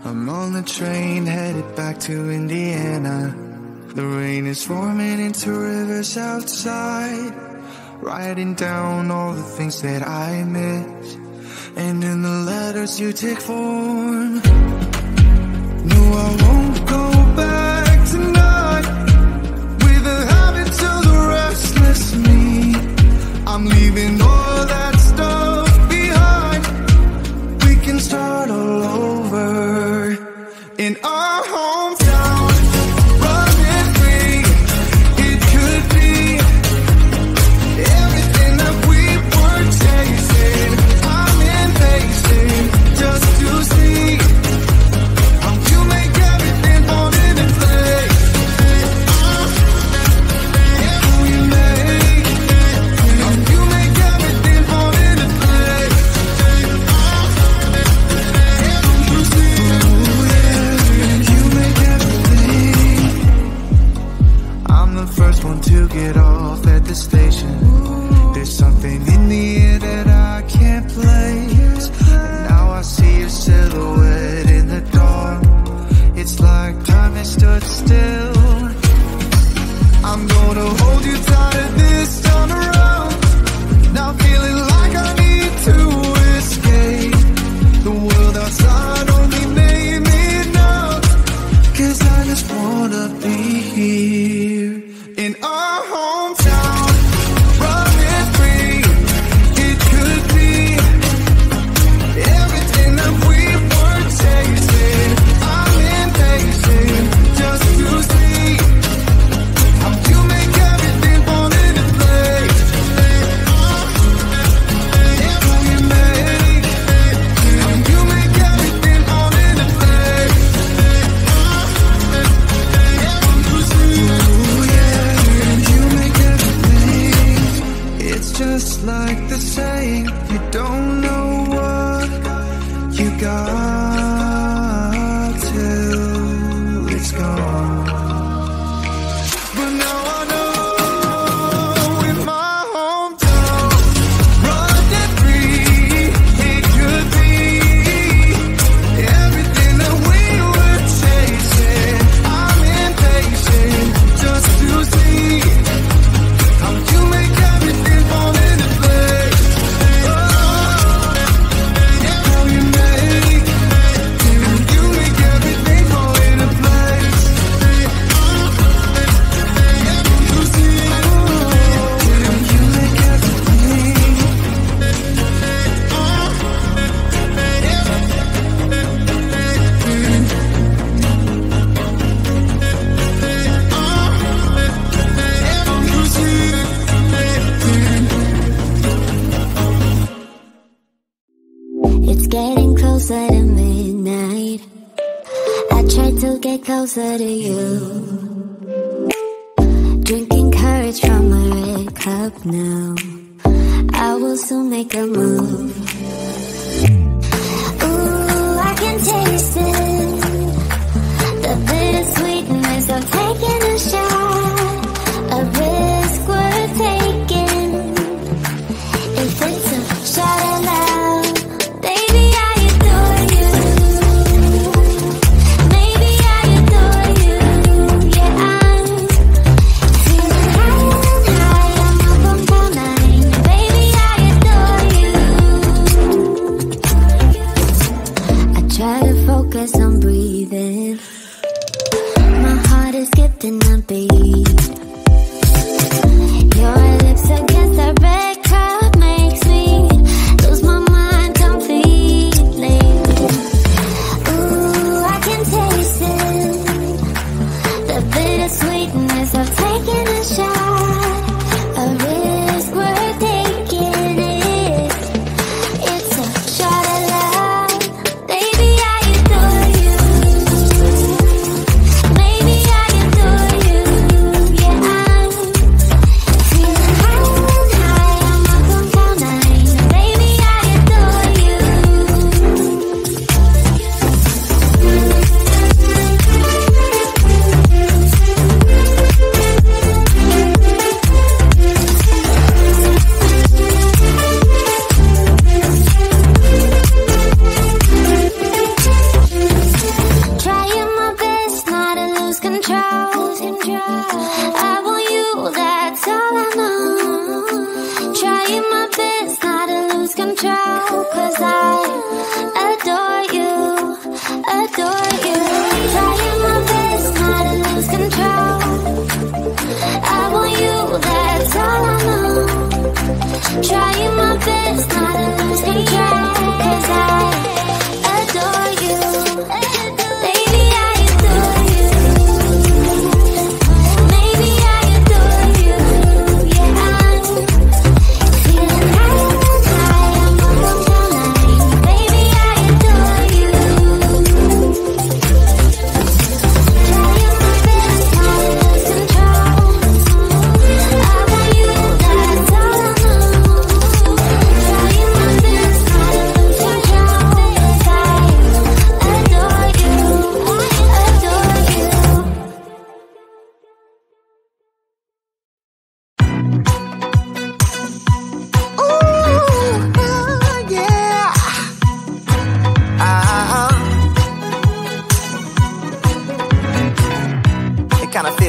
I'm on the train headed back to Indiana. The rain is forming into rivers outside, writing down all the things that I miss, and in the letters you take form. No, I won't go back tonight with the habits of the restless me. I'm leaving all that stuff behind. We can start all over in our hometown. Running free, it could be everything that we were chasing. I'm impatient just to see how you make everything fall into place. How you make everything fall into place. You see, you make everything. I'm the first one to get off at the station. There's something in the air that I can't place. And now I see your silhouette in the dark. It's like time has stood still. I'm gonna hold you tighter this time around. Now feeling like I need to escape. The world outside only made me numb. 'Cause I just wanna be here in our hometown. Running free, it could be everything that we were chasing. I'm impatient just to see how you make everything fall into place. How you make everything fall into place. Ooh, yeah, you make everything. It's just like the saying, you don't know what you got till it's gone. But now I know in my hometown, running free, it could be everything that we were chasing. I'm impatient just to see how you make everything fall into place. How you make everything fall into place. You see, you make everything. It's getting closer to midnight. I try to get closer to you. Drinking courage from a red cup now. I will soon make a move. Ooh, I can taste it. The bittersweetness of taking a shot. A risk worth taking. If it's a shot at love, baby, I adore you. Maybe I adore you. Yeah, I'm feeling high, I'm up on cloud nine. Baby, I adore you. I try to focus on breathing. My heart is skipping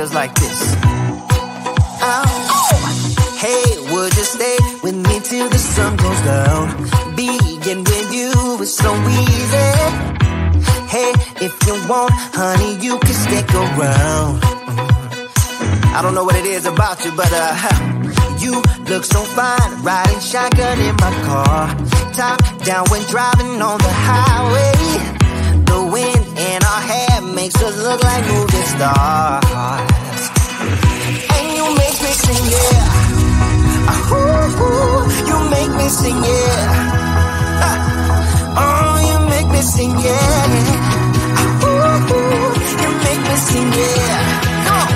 goes like this. Hey, would you stay with me till the sun goes down? Being with you is so easy. Hey, if you want, honey, you can stick around. I don't know what it is about you, but you look so fine, riding shotgun in my car, top down when driving on the highway. The wind in our hair makes us look like movie stars, and you make me sing, yeah. Ooh, you make me sing, yeah. Oh, you make me sing, yeah. Ooh, you make me sing, yeah. Come on.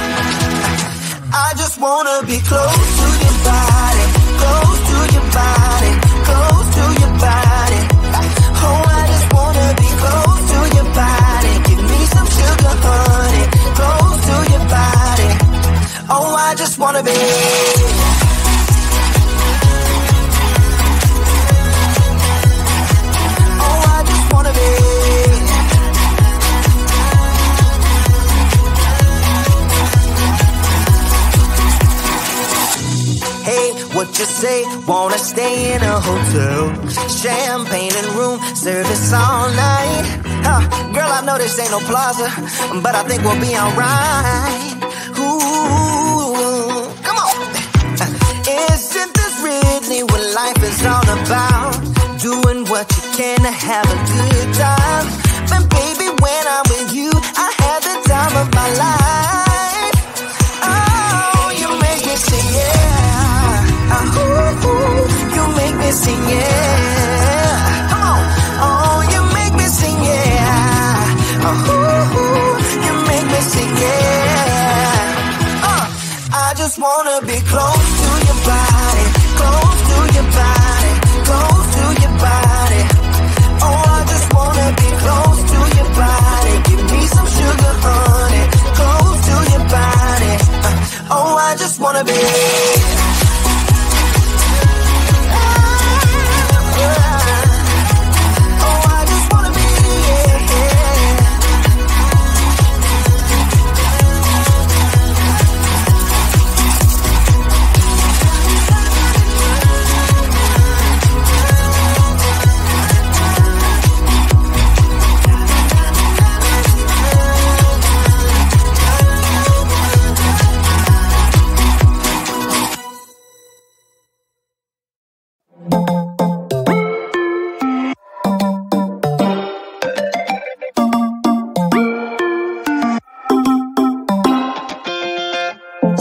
I just wanna be close to your body, close to your body, close to your body. Oh, I just wanna be close to your body. Give me some sugar, honey, close to your body. Oh, I just wanna be. What you say, wanna stay in a hotel, champagne and room service all night. Girl, I know this ain't no plaza, but I think we'll be alright. Ooh, come on. Isn't this really what life is all about? Doing what you can to have a good time. But baby, when I'm with you, I have the time of my life. Oh, you make me sing, yeah. Ooh, you make me sing, yeah. Come on. Oh, you make me sing, yeah. Ooh, you make me sing, yeah. I just wanna be close to your body, close to your body, close to your body. Oh, I just wanna be close to your body. Give me some sugar, honey, close to your body. Oh, I just wanna be.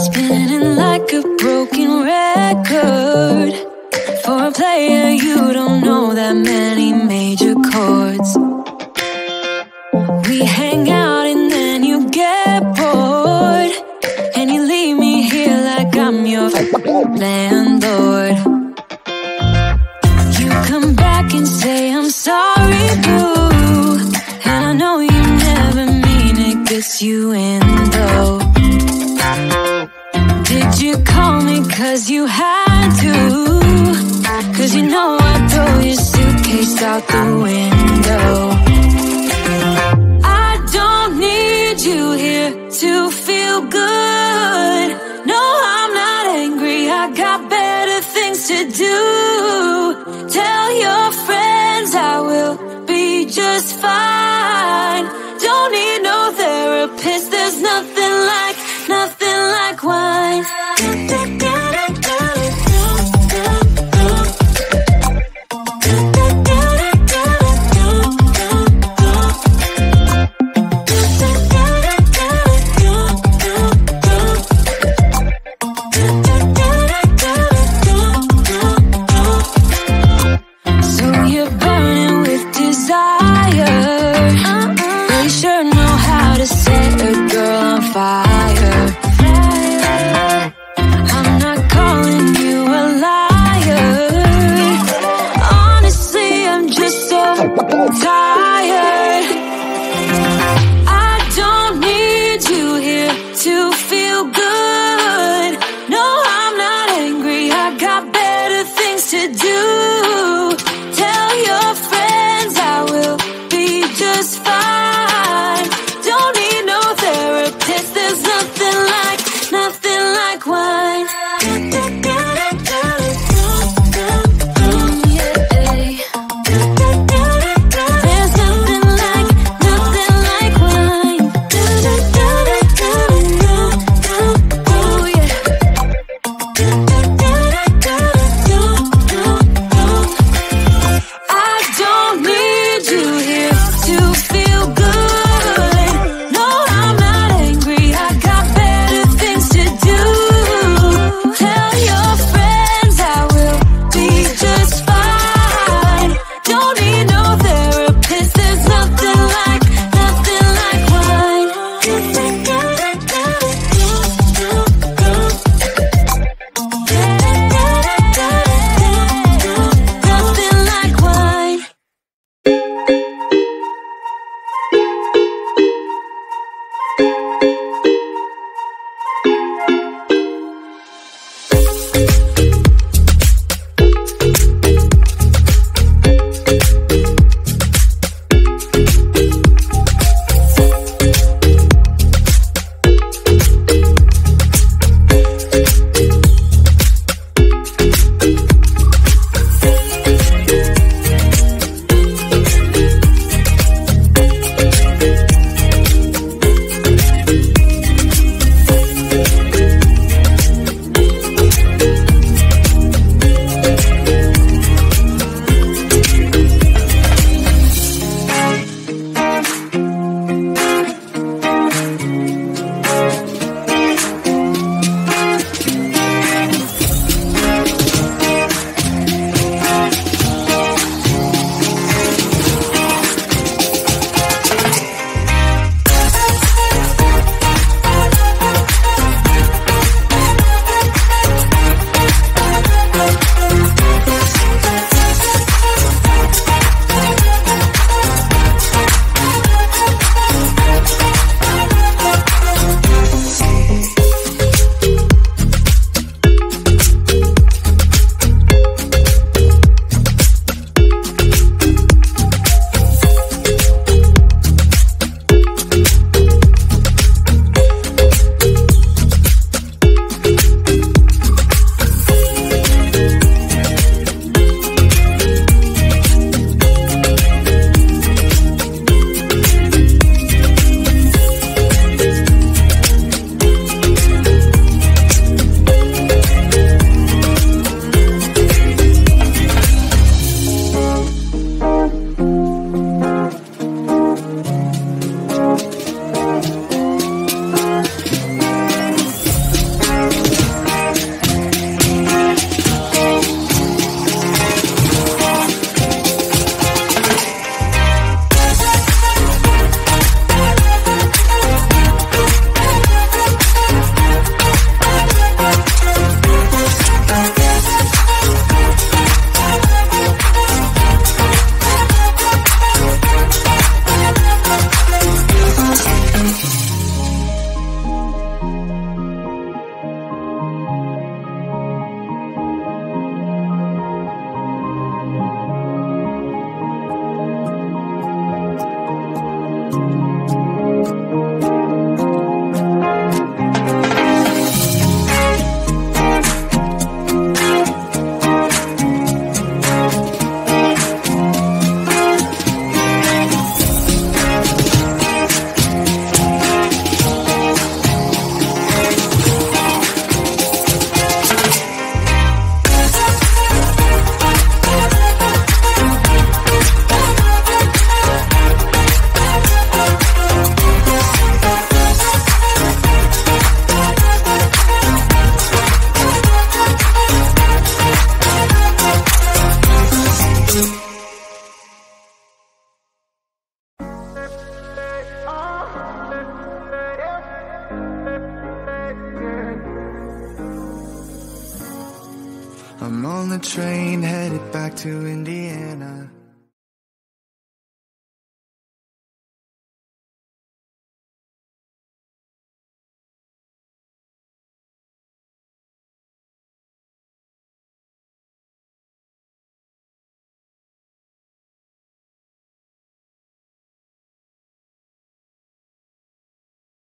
Spinning like a broken record. For a player, you don't know that many major chords. We hang out and then you get bored, and you leave me here like I'm your landlord. You come back and say I'm sorry, boo, and I know you never mean it, gets you in though. Did you call me cause you had to? Cause you know I'd throw your suitcase out the window. I don't need you here to feel good. No, I'm not angry, I got better things to do. Tell your friends I will be just fine. Don't need no therapist, there's nothing like wine. So you're burning with desire. You sure know how to set a girl on fire. I'm on the train headed back to Indiana.